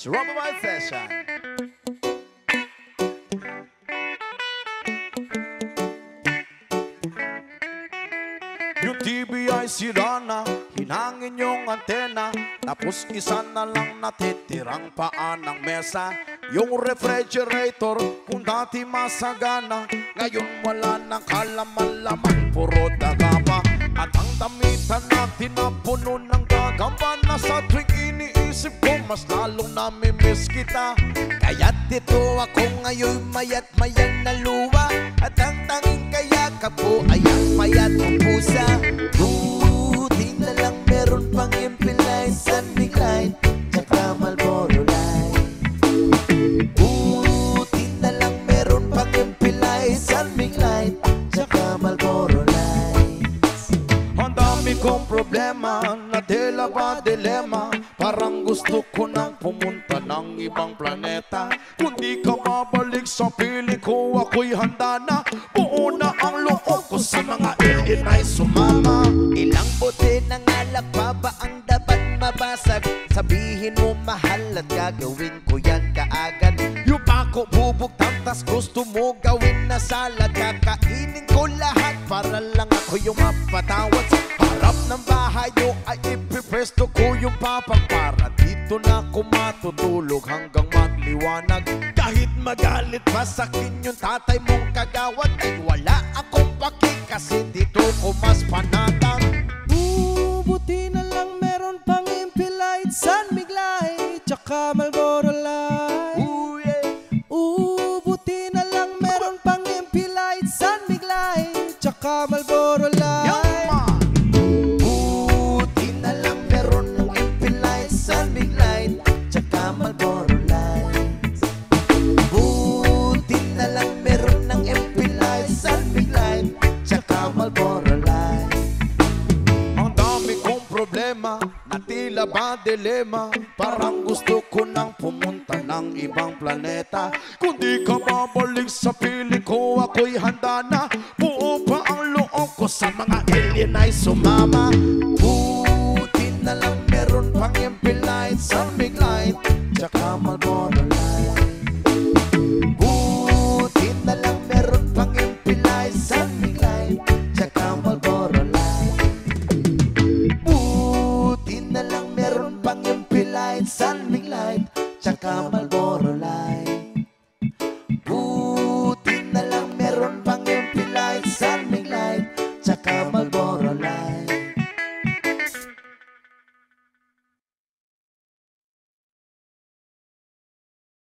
It's Robo White Session. Yung TV ay sira na, hinangin yung antena, tapos isa na lang natitirang paan ng mesa. Yung refrigerator, kung dati masagana, ngayon wala nang kalaman-laman, puro daga pa. At ang damitan natin na puno ng gagamba, na sa tuwing iniisip ko, mas lalong namimiss kita. Kaya't dito ako ngayon mayat-mayan na luwa, at ang tanging kayakap ko ay ang payat ng pusa. Buti na lang meron pang impilay, Sunbig Light, tsaka Marlboro Light. Buti na lang meron pang impilay, Sunbig Light, tsaka Marlboro Lights. Ang dami kong problema, na tila ba dilema, parang gusto ko nang pumunta ng ibang planeta. Kung di ka mabalik sa piling ko, ako'y handa na. Buo na ang loob ko sa mga alien ay sumama. Ilang bote ng alak pa ba ang dapat mabasag? Sabihin mo mahal at gagawin ko yan kaagad. Yung ako bubugtang, tas gusto mo gawin na salad. Kakainin ko lahat para lang ako yung mapatawad. Sa harap ng bahay nyo ay ipipwesto ko yung papang, para dito na ako matutulog hanggang magliwanag. Kahit magalit pa sa akin yung tatay mong kagawad, ay wala akong paki kasi dito ko mas panatag. Buti na lang meron pang Impilite, Sunbig Light, tsaka Marlboro Light. Buti na lang meron pang Impilite, Sunbig Light, tsaka Marlboro Light. Buti na lang meron ng Impilite, Sunbig Light, tsaka Marlboro Light. Buti na lang meron ng Impilite, Sunbig Light, tsaka Marlboro Light. Ang dami kong problema, na tila ba dilema, parang gusto ko nang pumunta ng ibang planeta. Kung di ka babalik sa piling ko, ako'y handa na. Buo pa ang loob ko sa mga alien ay sumama.